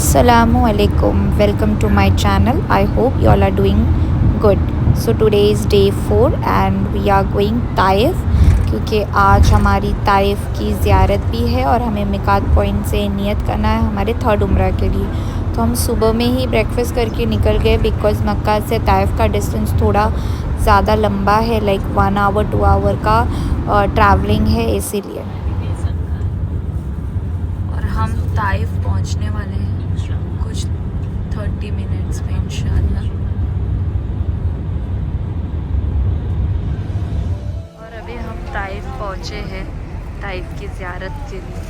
Assalamu alaikum. Welcome to my channel. I hope you all are doing good. So today is day 4 and we are going Taif क्योंकि आज हमारी Taif की ज़ियारत भी है और हमें मिकात पॉइंट से नियत करना है हमारे थर्ड उम्रा के लिए। तो हम सुबह में ही ब्रेकफास्ट करके निकल गए बिकॉज़ मक्का से ताइफ का डिस्टेंस थोड़ा ज़्यादा लंबा है, लाइक 1 आवर 2 आवर का ट्रैवलिंग है इसीलिए। और हम ताइफ पहुंचने वाले हैं कुछ 30 मिनट्स में इंशाल्लाह। और अभी हम ताइफ पहुंचे हैं ताइफ की ज़ियारत के लिए।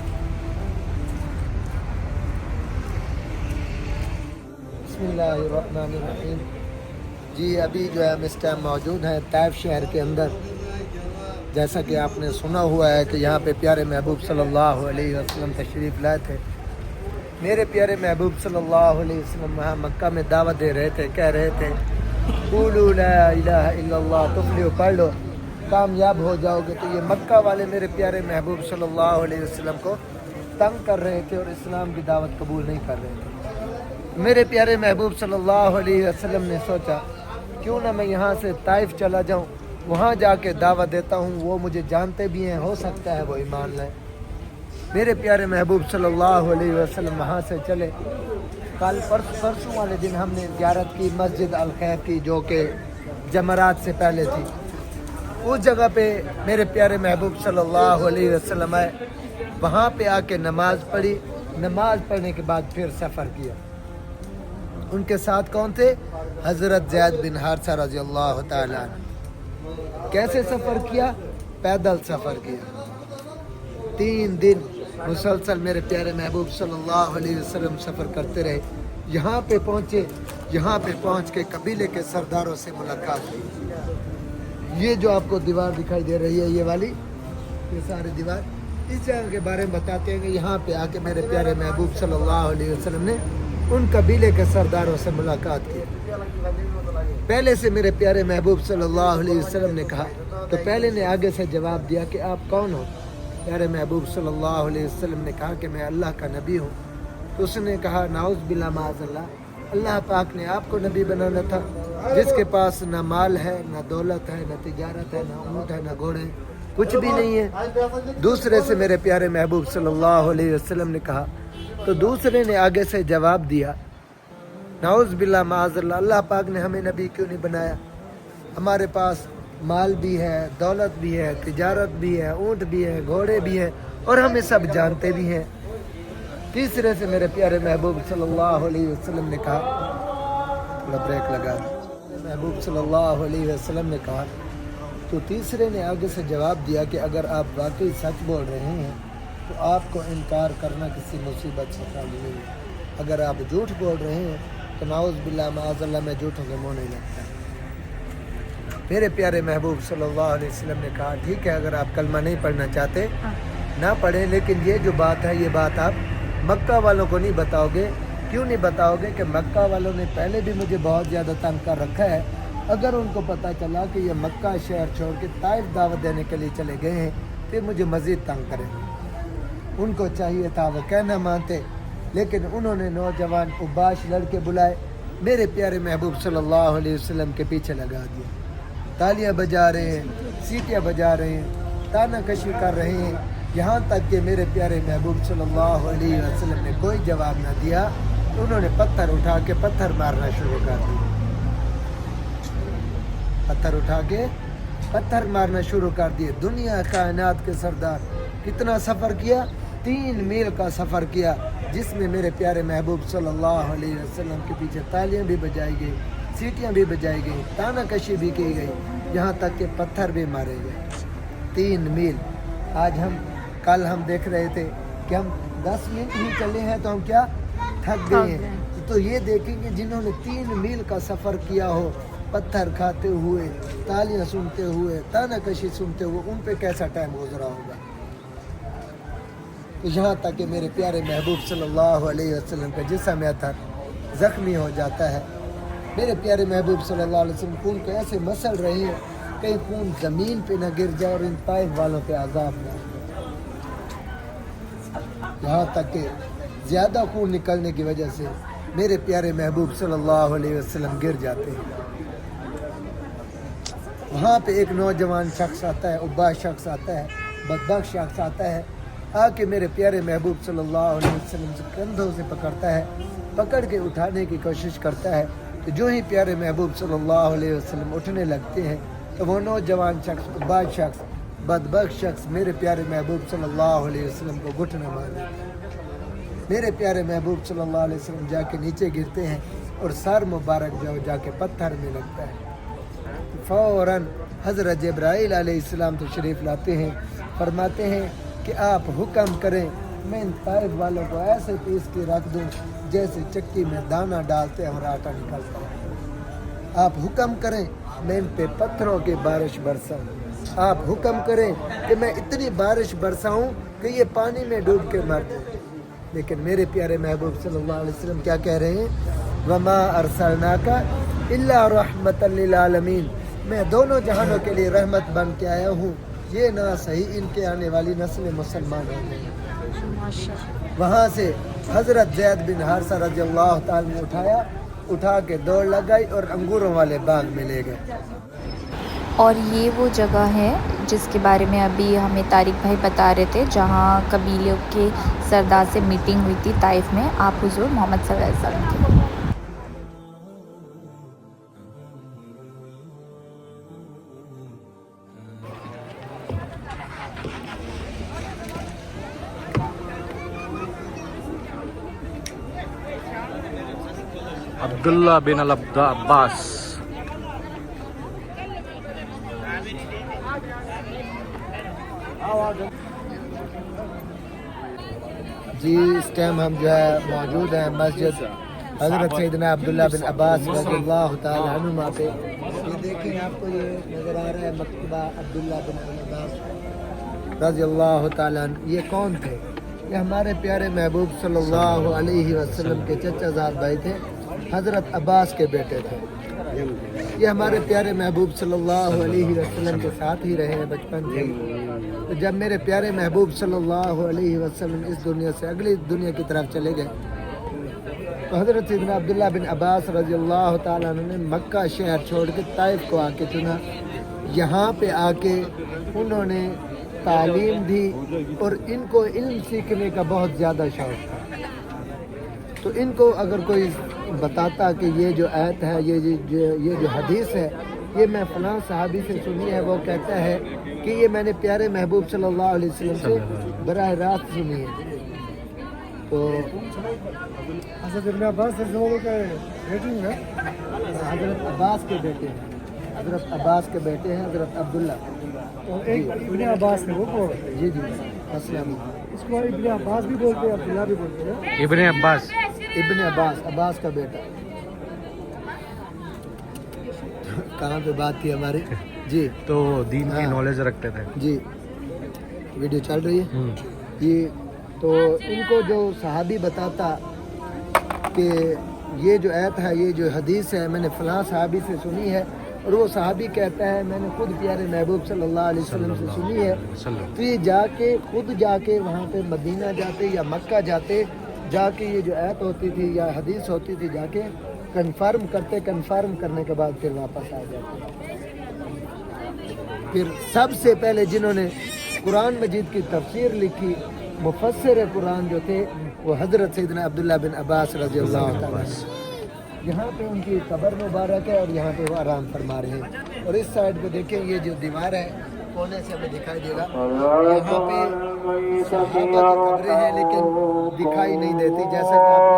बिस्मिल्लाहिर्रहमानिर्रहीम। जी अभी जो है हम इस टाइम मौजूद हैं ताइफ शहर के अंदर। जैसा कि आपने सुना हुआ है कि यहाँ पे प्यारे महबूब सल्लल्लाहु अलैहि वसल्लम तशरीफ़ लाए थे। मेरे प्यारे महबूब सल्लल्लाहु अलैहि वसल्लम वहाँ मक्का में दावत दे रहे थे, कह रहे थे क़ूलू ला इलाहा इल्लल्लाह तुफ़्लिहू, पढ़ लो कामयाब हो जाओगे। तो ये मक्का वाले मेरे प्यारे महबूब सल्लल्लाहु अलैहि वसल्लम को तंग कर रहे थे और इस्लाम की दावत कबूल नहीं कर रहे थे। मेरे प्यारे महबूब सल्लल्लाहु अलैहि वसल्लम ने सोचा क्यों ना मैं यहाँ से ताइफ चला जाऊँ, वहाँ जाके दावत देता हूँ, वो मुझे जानते भी हैं, हो सकता है वो ईमान लाएं। मेरे प्यारे महबूब सल्लल्लाहु अलैहि वसल्लम वहाँ से चले। कल परसों वाले दिन हमने ज़ियारत की मस्जिद अल खैर की, जो कि जमरात से पहले थी। उस जगह पे मेरे प्यारे महबूब सल्लल्लाहु अलैहि वसल्लम आए, वहाँ पे आके नमाज़ पढ़ी। नमाज़ पढ़ने के बाद फिर सफ़र किया। उनके साथ कौन थे? हज़रत ज़ैद बिन हारिसा रज़ी अल्लाह तआला अन्हु। कैसे सफ़र किया? पैदल सफ़र किया। 3 दिन मुसलसल मेरे प्यारे महबूब सल्लल्लाहु अलैहि वसल्लम सफ़र करते रहे। यहाँ पे पहुँचे, यहाँ पे पहुँच के कबीले के सरदारों से मुलाकात हुई। ये जो आपको दीवार दिखाई दे रही है, ये वाली, ये सारी दीवार, इस जगह के बारे में बताते हैं कि यहाँ पे आके मेरे प्यारे महबूब सल्लल्लाहु अलैहि वसल्लम ने उन कबीले के सरदारों से मुलाकात की। पहले से मेरे प्यारे महबूब सल्लल्लाहु अलैहि वसल्लम ने कहा, तो पहले ने आगे से जवाब दिया कि आप कौन हो? प्यारे महबूब सल्लल्लाहु अलैहि वसल्लम ने कहा कि मैं अल्लाह का नबी हूँ। तो उसने कहा नाउज़ बिल्लाह माज़अल्लाह, अल्लाह पाक ने आपको नबी बनाना था जिसके पास ना माल है, ना दौलत है, ना तिजारत है, ना ऊँट है, ना घोड़े, कुछ भी नहीं है। दूसरे से मेरे प्यारे महबूब सल्लल्लाहु अलैहि वसल्लम ने कहा, तो दूसरे ने आगे से जवाब दिया नाउज़ बिल्लाह माज़अल्लाह, अल्लाह पाक ने हमें नबी क्यों नहीं बनाया? हमारे पास माल भी है, दौलत भी है, तिजारत भी है, ऊँट भी है, घोड़े भी हैं और हमें सब जानते भी हैं। तीसरे से मेरे प्यारे महबूब सल्लल्लाहु अलैहि वसल्लम ने कहा, थोड़ा ब्रेक लगा, महबूब सल्लल्लाहु अलैहि वसल्लम ने कहा, तो तीसरे ने आगे से जवाब दिया कि अगर आप वाकई सच बोल रहे हैं तो आपको इनकार करना किसी मुसीबत से खाली नहीं है। अगर आप झूठ बोल रहे हैं तो नाउज़ बिल्लाह माज़अल्लाह में झूठों के मुँह नहीं लगता। मेरे प्यारे महबूब सल्लल्लाहु अलैहि वसल्लम ने कहा ठीक है, अगर आप कलमा नहीं पढ़ना चाहते ना पढ़ें, लेकिन ये जो बात है ये बात आप मक्का वालों को नहीं बताओगे। क्यों नहीं बताओगे? कि मक्का वालों ने पहले भी मुझे बहुत ज़्यादा तंग कर रखा है। अगर उनको पता चला कि ये मक्का शहर छोड़ के ताइफ दावत देने के लिए चले गए हैं फिर मुझे मज़ीद तंग करेंगे। उनको चाहिए था वो कहना मानते, लेकिन उन्होंने नौजवान उबाश लड़के बुलाए, मेरे प्यारे महबूब सल्लल्लाहु अलैहि वसल्लम के पीछे लगा दिए। तालियां बजा रहे हैं, सीटियां बजा रहे हैं, ताना कशी कर रहे हैं, यहाँ तक कि मेरे प्यारे महबूब सल्लल्लाहु अलैहि वसल्लम ने कोई जवाब ना दिया। उन्होंने पत्थर उठा के पत्थर मारना शुरू कर दिया। पत्थर उठा के पत्थर मारना शुरू कर दिए। दुनिया कायनात के सरदार, कितना सफ़र किया? 3 मील का सफ़र किया, जिसमें मेरे प्यारे महबूब सल्लल्लाहु अलैहि वसल्लम के पीछे तालियां भी बजाई गई, सीटियां भी बजाई गई, ताना कशी भी की गई, यहाँ तक कि पत्थर भी मारे गए। 3 मील। आज कल हम देख रहे थे कि हम 10 मिनट ही चले हैं तो हम क्या थक गए हैं। तो ये देखेंगे जिन्होंने 3 मील का सफ़र किया हो, पत्थर खाते हुए, तालियां सुनते हुए, ताना कशी सुनते हुए, उन पे कैसा टाइम गुजरा होगा। तो यहाँ तक कि मेरे प्यारे महबूब सल्लल्लाहु अलैहि वसल्लम का जिस्म था ज़ख्मी हो जाता है। मेरे प्यारे महबूब सल्लल्लाहु अलैहि वसल्लम खून को ऐसे मसल रहे हैं कहीं खून ज़मीन पे न गिर जाए और इन ताइफ वालों पे आज़ाब न। यहाँ तक कि ज़्यादा खून निकलने की वजह से मेरे प्यारे महबूब सल्लल्लाहु अलैहि वसल्लम गिर जाते हैं। वहाँ पे एक नौजवान शख्स आता है, उब्बा शख्स आता है, बदबख्त शख्स आता है, आके मेरे प्यारे महबूब सल्लल्लाहु अलैहि वसल्लम से कंधों से पकड़ता है, पकड़ के उठाने की कोशिश करता है। तो जो ही प्यारे महबूब सल्लल्लाहु अलैहि वसल्लम उठने लगते हैं तो वो नौजवान शख्स, उब्बा शख्स, बदबख्त शख्स मेरे प्यारे महबूब सल्लल्लाहु अलैहि वसल्लम को घुटना मार देता है। मेरे प्यारे महबूब सल्लल्लाहु अलैहि वसल्लम जाके नीचे गिरते हैं और सर मुबारक जाके पत्थर में लगता है। फ़ौरन हज़रत जिब्राइल अलैहिस्सलाम तशरीफ़ लाते हैं, फरमाते हैं कि आप हुक्म करें, मैं इन ताइफ वालों को ऐसे पीस के रख दूं जैसे चक्की में दाना डालते हैं और आटा निकलता है। आप हुक्म करें, मैं इन पे पत्थरों की बारिश बरसाऊं। आप हुक्म करें कि मैं इतनी बारिश बरसाऊं कि ये पानी में डूब के मर जाए। लेकिन मेरे प्यारे महबूब सल्लल्लाहु अलैहि वसल्लम क्या कह रहे हैं? वमा अरसलनाका इल्ला रहमतल लिल आलमीन, मैं दोनों जहानों के लिए रहमत बन के आया हूँ। ये ना सही इनके आने वाली नस्ल मुसलमान हो गई। वहाँ से हज़रत ज़ैद बिन हारिसा रज़ियल्लाहु ताला ने उठा के दौड़ लगाई और अंगूरों वाले बाग में ले गए। और ये वो जगह है जिसके बारे में अभी हमें तारिक भाई बता रहे थे, जहाँ कबीले के सरदार से मीटिंग हुई थी ताइफ में आप हुज़ूर मोहम्मद सल्लल्लाहु अलैहि वसल्लम की। अब्दुल्ला बिन अब्बास। जी इस टाइम हम जो है मौजूद हैं मस्जिद हज़रत सैयदना अब्दुल्ला बिन अब्बास रज़ियल्लाहु ताला अन्हुमा पे। ये देखिए आपको ये नज़र आ रहा है मकतबा अब्दुल्ला बिन अब्बास रज़ियल्लाहु ताला अन्हु। ये कौन थे? ये हमारे प्यारे महबूब सल्लल्लाहु अलैहि वसल्लम के चचाजाद भाई थे, हज़रत अब्बास के बेटे थे। ये हमारे प्यारे महबूब सल्लल्लाहु अलैहि वसल्लम के साथ ही रहे हैं बचपन से। तो जब मेरे प्यारे महबूब सल्लल्लाहु अलैहि वसल्लम इस दुनिया से अगली दुनिया की तरफ चले गए तो हज़रत सैयदना अब्दुल्ला बिन अब्बास रज़ियल्लाहु ताला अन्हु ने मक्का शहर छोड़ के ताइफ को आके चुना। यहाँ पे आके उन्होंने तालीम दी और इनको इल्म सीखने का बहुत ज़्यादा शौक़ था। तो इनको अगर कोई बताता कि ये जो आयत है, ये जो हदीस है, ये मैं फ़लाँ सहाबी से सुनी है, वो कहता है कि ये मैंने प्यारे महबूब सल्लल्लाहु अलैहि वसल्लम से बराह रास्त सुनी है। तो हज़रत अब्बास के बेटे हैं, हज़रत अब्बास के बेटे हैं हज़रत अब्दुल्ला। तो एक इब्ने अब्बास है वो जी अस्सलाम। इसको इब्ने अब्बास भी बोलते हैं, अब्दुल्ला भी बोलते हैं। इब्ने अब्बास, इब्ने अब्बास का बेटा। कहाँ पे बात थी हमारी? जी तो दीन की नॉलेज रखते थे। जी वीडियो चल रही है जी। तो इनको जो सहाबी बताता कि ये जो आयत है, ये जो हदीस है, मैंने फ़लाँ सहाबी से सुनी है, और वो सहाबी कहता है मैंने खुद प्यारे महबूब सल्लल्लाहु अलैहि वसल्लम से सुनी है। तो ये खुद जाके वहाँ पे मदीना जाते या मक्का जाके ये जो आयत होती थी या हदीस होती थी जाके कंफर्म करने के बाद फिर वापस आ जाते। फिर सबसे पहले जिन्होंने कुरान मजीद की तफसीर लिखी, मुफस्सिर कुरान जो थे, वो हज़रत सैयदना अब्दुल्ला बिन अब्बास रज़ियल्लाहु ताला। यहाँ पे उनकी कब्र मुबारक है और यहाँ पे वो आराम फरमा रहे हैं। और इस साइड पे देखें, ये जो दीवार है कोने से हमें दिखाई देगा, यहाँ पे सहाबा की कब्रें हैं लेकिन दिखाई नहीं देती, जैसा कि आपने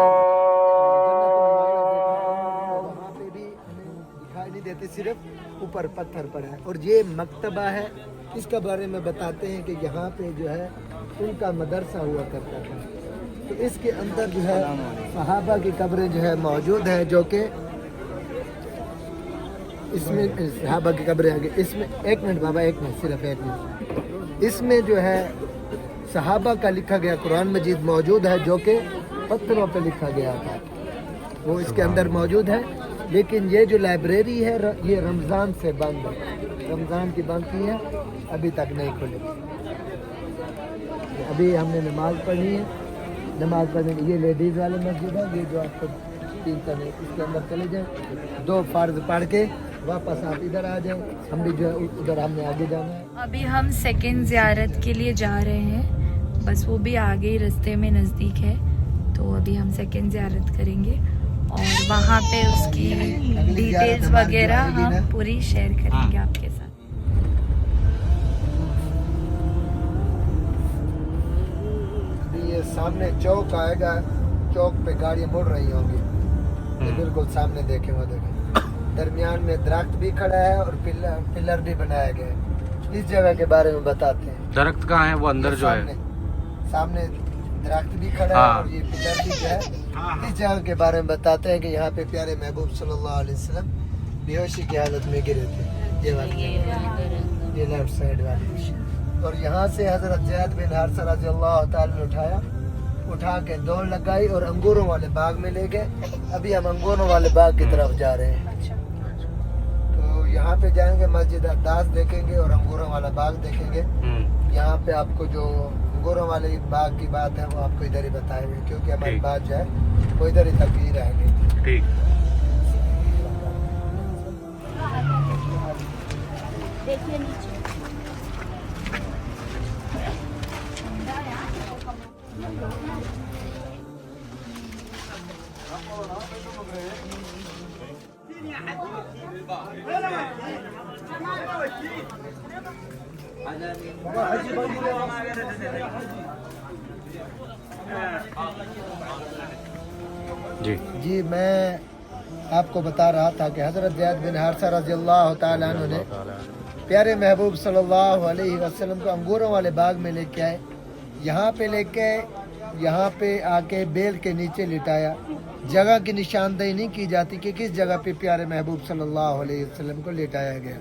वहाँ पे भी हमें दिखाई नहीं देती, सिर्फ ऊपर पत्थर पर है। और ये मकतबा है, इसका बारे में बताते हैं कि यहाँ पे जो है उनका मदरसा हुआ करता था। तो इसके अंदर जो है सहाबा की कब्रें जो है मौजूद है, जो कि इसमें सहाबा की कब्रें आगे इसमें एक मिनट बाबा, एक मिनट, सिर्फ एक मिनट। इसमें जो है सहाबा का लिखा गया कुरान मजीद मौजूद है, जो कि पत्थरों पे लिखा गया था, वो इसके अंदर मौजूद है। लेकिन ये जो लाइब्रेरी है ये रमज़ान से बंद है, रमज़ान की बंद की है, अभी तक नहीं खुली। अभी हमने नमाज पढ़ी है, नमाज पढ़ने ये लेडीज़ वाले मस्जिद है, ये जो आपको 3 तने इसके अंदर चले जाएं, 2 फर्ज पढ़ के वापस आप इधर आ जाएं, हम भी जो है उधर हमने आगे जाना है। अभी हम सेकंड ज़ियारत के लिए जा रहे हैं, बस वो भी आगे ही रास्ते में नज़दीक है, तो अभी हम सेकंड ज़ियारत करेंगे और वहाँ पे उसकी डिटेल्स वगैरह हम पूरी शेयर करेंगे आपके साथ। ये सामने चौक आएगा, चौक पे गाड़ियाँ मुड़ रही होंगी, ये बिल्कुल सामने देखें, वो देखें दरमियान में दरख्त भी खड़ा है और पिलर भी बनाया गया है। इस जगह के बारे में बताते हैं। दरख्त कहाँ है? वो अंदर जो है सामने दरख्त भी खड़ा है और ये पिलर भी जो है। इस जगह के बारे में बताते हैं कि यहाँ पे प्यारे महबूब सल्लल्लाहु अलैहि वसल्लम बेहोशी की हालत में गिरे थे, ये लेफ्ट साइड वाली। और यहाँ से हजरत ज़ैद बिन हारिसा रज़ियल्लाहु ताला ने उठा के दौड़ लगाई और अंगूरों वाले बाग में ले गए। अभी हम अंगूरों वाले बाग की तरफ जा रहे हैं, तो यहाँ पे जाएंगे, मस्जिद अद्दास देखेंगे और अंगूरों वाला बाग देखेंगे। यहाँ पे आपको जो अंगूरों वाले बाग की बात है वो आपको इधर ही बताएंगे, क्योंकि हमारी बात जो है वो इधर ही तक ही रहेगी। ठीक। देखिए नीचे जी मैं आपको बता रहा था कि हज़रत ज़ैद बिन हारिसा रज़ियल्लाहु ताला अन्हु ने प्यारे महबूब सल्लल्लाहु अलैहि वसल्लम को अंगूरों वाले बाग में लेके आए। यहाँ पे लेके यहाँ पे आके बेल के नीचे लिटाया। जगह की निशानदेही नहीं की जाती कि किस जगह पे प्यारे महबूब सल्लल्लाहु अलैहि वसल्लम को लिटाया गया।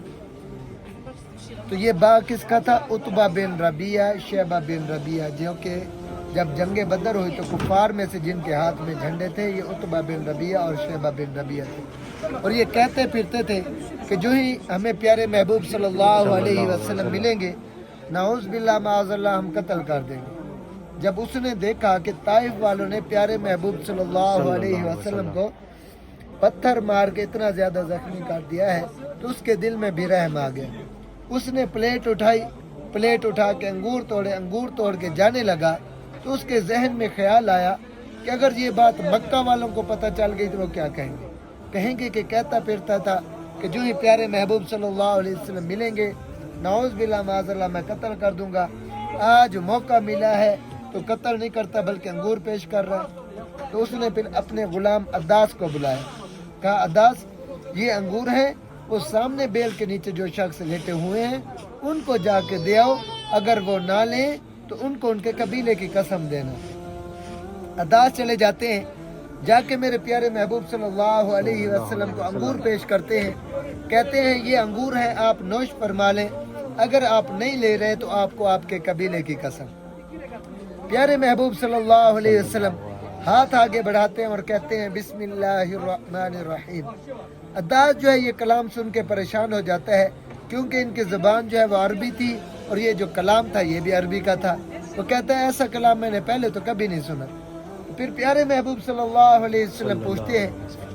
तो ये बाग किसका था? उतबा बिन रबिया, शैबा बिन रबिया, जो कि जब जंगे बदर हुई तो कुफार में से जिनके हाथ में झंडे थे ये उतबा बिन रबिया और शैबा बिन रबिया थे। और ये कहते फिरते थे कि जो ही हमें प्यारे महबूब सल्लल्लाहु अलैहि वसल्लम मिलेंगे, नाउज़ बिल्लाह माअज़ल्लाह हम कत्ल कर देंगे। जब उसने देखा कि ताइफ वालों ने प्यारे महबूब सल्लल्लाहु अलैहि वसल्लम को पत्थर मार के इतना ज़्यादा जख्मी कर दिया है, तो उसके दिल में भी रहम आ गया। उसने प्लेट उठाई, प्लेट उठा के अंगूर तोड़ के जाने लगा। तो उसके जहन में ख्याल आया कि अगर ये बात मक्का वालों को पता चल गई तो वो क्या कहेंगे कि कहता फिरता था कि जो ही प्यारे महबूब सल्लल्लाहु अलैहि वसल्लम मिलेंगे, नाउज़ बिल्लाह माअज़ल्लाह मैं कत्ल कर दूंगा। आज मौका मिला है तो कत्ल नहीं करता बल्कि अंगूर पेश कर रहा है। तो उसने फिर अपने गुलाम अद्दास को बुलाया, कहा अद्दास ये अंगूर हैं, वो सामने बेल के नीचे जो शख्स लेटे हुए हैं उनको जाके दे आओ, अगर वो ना लें तो उनको उनके कबीले की कसम देना। अद्दास चले जाते हैं, जाके मेरे प्यारे महबूब सल्लल्लाहु अलैहि वसल्लम को अंगूर पेश करते हैं। कहते हैं ये अंगूर हैं, आप नोश फरमा लें, अगर आप नहीं ले रहे तो आपको आपके कबीले की कसम। प्यारे महबूब सल्लल्लाहु अलैहि वसल्लम हाथ आगे बढ़ाते हैं और कहते हैं बिस्मिल्लाहिर्रहमानिर्रहीम। अद्दास जो है ये कलाम सुन के परेशान हो जाता है, क्योंकि इनकी ज़बान जो है वो अरबी थी और ये जो कलाम था ये भी अरबी का था। वो कहता है ऐसा कलाम मैंने पहले तो कभी नहीं सुना। फिर प्यारे महबूब सल्लल्लाहु अलैहि वसल्लम पूछते हैं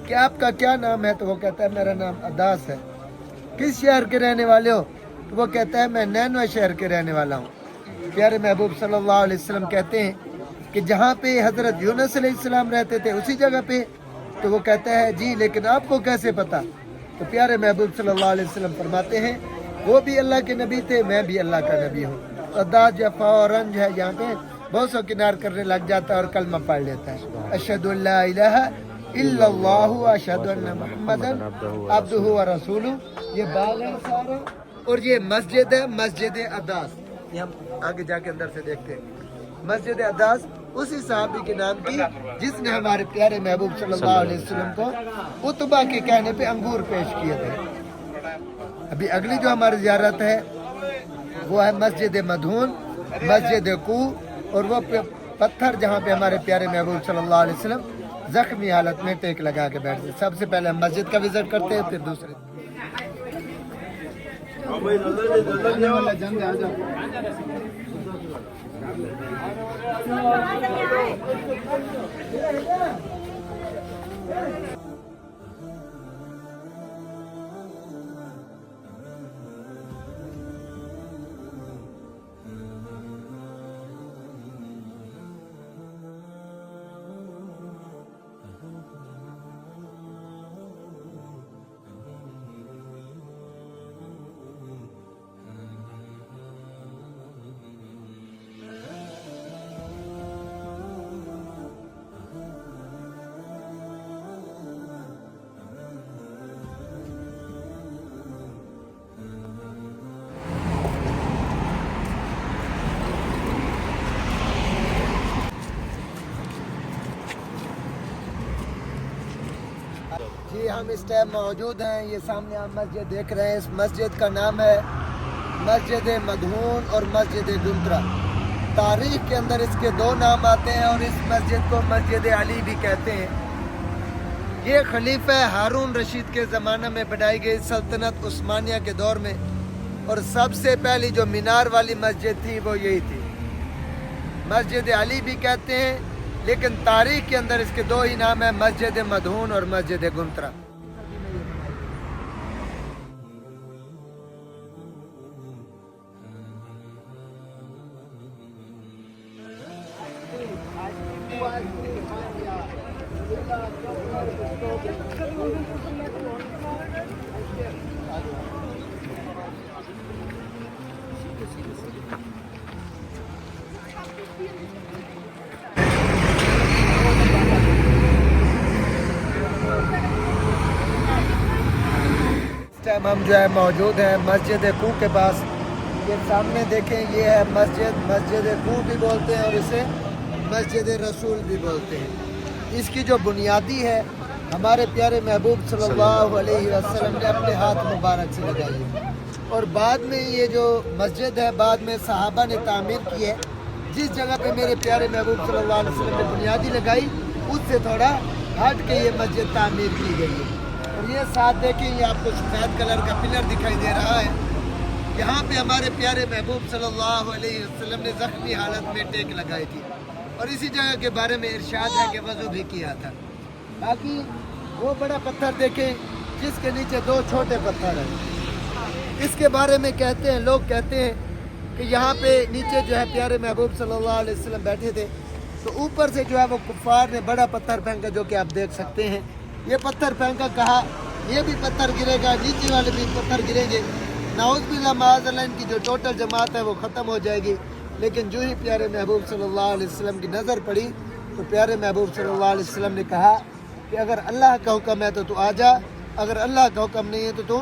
कि आपका क्या नाम है? तो वो कहता है मेरा नाम अद्दास है। किस शहर के रहने वाले हो? तो वो कहता है मैं नैनवा शहर के रहने वाला हूँ। प्यारे महबूब सल्लल्लाहु अलैहि वसल्लम कहते हैं कि जहाँ पे हज़रत यूनुस अलैहिस्सलाम रहते थे उसी जगह पे? तो वो कहता है जी, लेकिन आपको कैसे पता? तो प्यारे महबूब सल्लल्लाहु अलैहि वसल्लम फरमाते हैं वो भी अल्लाह के नबी थे, मैं भी अल्लाह का नबी हूँ। अद्दास जो फौरन जो है यहाँ पे बहुत सौ किनार करने लग जाता है और कलमा पढ़ लेता है, अशहदु अल्ला इलाहा इल्लल्लाहु व अशहदु अन्ना मुहम्मदन अब्दुहु व रसूलुहु। ये बाग है सारा और ये मस्जिद है, मस्जिद अद्दास। ये हम आगे जाके अंदर से देखते हैं। मस्जिद अद्दास उसी साहबी के नाम की जिसने हमारे प्यारे महबूब सल्लल्लाहु अलैहि वसल्लम को उतबा के कहने पे अंगूर पेश किए थे। अभी अगली जो हमारी ज़ियारत है वो है मस्जिद मधून, मस्जिद कू, और वो पत्थर जहाँ पे हमारे प्यारे महबूब सल्लल्लाहु अलैहि वसल्लम जख्मी हालत में टेक लगा के बैठते। सबसे पहले हम मस्जिद का विजिट करते हैं, फिर दूसरे। जी हम इस टाइम मौजूद हैं, ये सामने आप मस्जिद देख रहे हैं, इस मस्जिद का नाम है मस्जिद मधून और मस्जिद गुंत्रा। तारीख के अंदर इसके दो नाम आते हैं और इस मस्जिद को मस्जिद अली भी कहते हैं। ये खलीफा हारून रशीद के ज़माने में बनाई गई सल्तनत उस्मानिया के दौर में, और सबसे पहली जो मीनार वाली मस्जिद थी वो यही थी। मस्जिद अली भी कहते हैं, लेकिन तारीख के अंदर इसके दो ही नाम है, मस्जिद मधून और मस्जिद गुंत्रा। टाइम हम जो है मौजूद हैं मस्जिद कू के पास। ये सामने देखें, ये है मस्जिद कू भी बोलते हैं और इसे मस्जिद रसूल भी बोलते हैं। इसकी जो बुनियादी है हमारे प्यारे महबूब सल्लल्लाहु अलैहि वसल्लम ने अपने हाथ मुबारक से लगाई है, और बाद में ये जो मस्जिद है बाद में सहाबा ने तामीर की है। जिस जगह पे मेरे प्यारे महबूब सल्लल्लाहु अलैहि वसल्लम ने बुनियादी लगाई उससे थोड़ा हट के ये मस्जिद तामीर की गई है। और ये साथ देखें, ये आपको सफ़ेद कलर का पिलर दिखाई दे रहा है। यहाँ पे हमारे प्यारे महबूब सल्लल्लाहु अलैहि वसल्लम ने ज़ख्मी हालत में टेक लगाई थी, और इसी जगह के बारे में इरशाद है कि वज़ू भी किया था। बाकी वो बड़ा पत्थर देखें जिसके नीचे दो छोटे पत्थर हैं, इसके बारे में कहते हैं, लोग कहते हैं कि यहाँ पे नीचे जो है प्यारे महबूब सल्लल्लाहु अलैहि वसल्लम बैठे थे, तो ऊपर से जो है वो कुफ़ार ने बड़ा पत्थर फेंका, जो कि आप देख सकते हैं। ये पत्थर फेंका, कहा ये भी पत्थर गिरेगा, नीचे वाले भी पत्थर गिरेंगे, नाउज़ुबिल्लाह माअज़ल्लाह इनकी जो टोटल जमात है वो ख़त्म हो जाएगी। लेकिन जो ही प्यारे महबूब सल्लल्लाहु अलैहि वसल्लम की नज़र पड़ी तो प्यारे महबूब सल्लल्लाहु अलैहि वसल्लम ने कहा कि अगर अल्लाह का हुक्म है तो तू आ जा, अगर अल्लाह का हुक्म नहीं है तो तू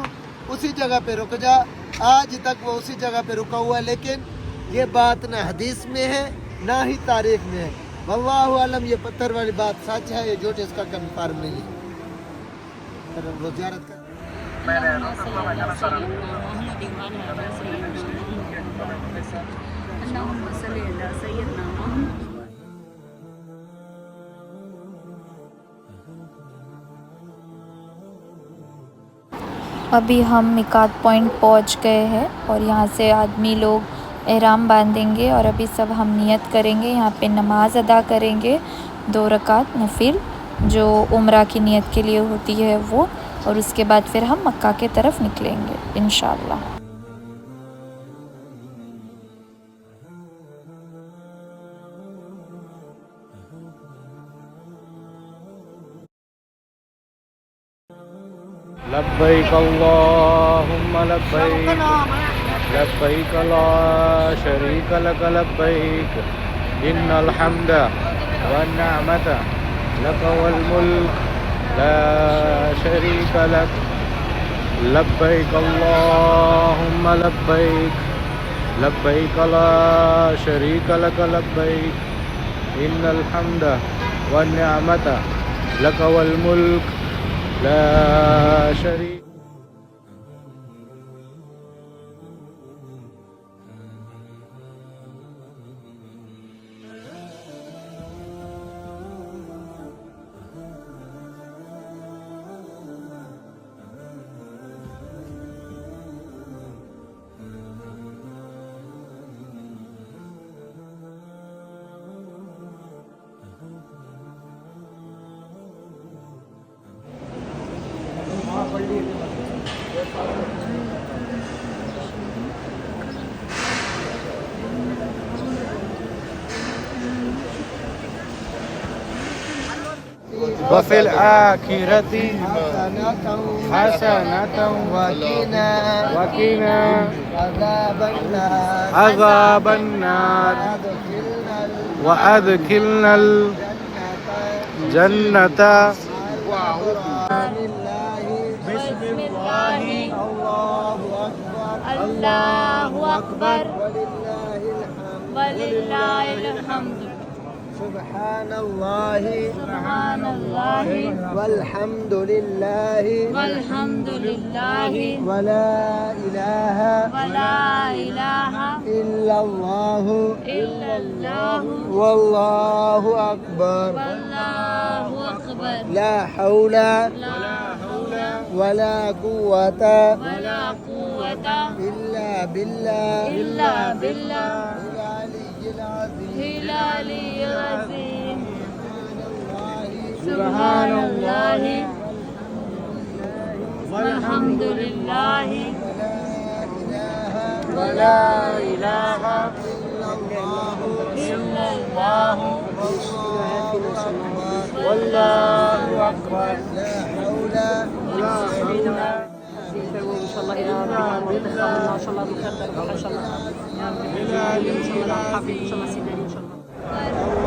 उसी जगह पे रुक जा। आज तक वो उसी जगह पे रुका हुआ है, लेकिन ये बात ना हदीस में है ना ही तारीख में है। वल्लाहु आलम, ये पत्थर वाली बात सच है, ये झूठ इसका कंफर्म नहीं है। वो ज़ियारत कर अभी हम मिकात पॉइंट पहुंच गए हैं और यहाँ से आदमी लोग एहराम बांधेंगे और अभी सब हम नियत करेंगे, यहाँ पे नमाज अदा करेंगे 2 रकात नफिल जो उम्रा की नियत के लिए होती है वो, और उसके बाद फिर हम मक्का के तरफ निकलेंगे इंशाअल्लाह। लब्बैक अल्लाहुम्मा लब्बैक लब्बैक ला शरीक लक लब्बैक इन्नल हम्दा वन निअमता लक वल मुल्क ला शरीक लक लब्बैक अल्लाहुम्मा लब्बैक लब्बैक ला शरीक लक लब्बैक इन्नल हम्दा वन निअमता लक वल मुल्क ला शरीक। وفي الآخرة حسنة وقنا عذاب النار وأدخلنا الجنة بسم الله الله أكبر ولله الحمد سبحان الله والحمد لله ولا إله إلا الله والله أكبر لا حول ولا قوة إلا بالله العلي العظيم سبحان الله والحمد لله ولا إله إلا الله والله أكبر ان شاء الله الى ربنا المنتهى ان شاء الله بخير ان شاء الله ان شاء الله حافظ ان شاء الله سيدنا ان شاء الله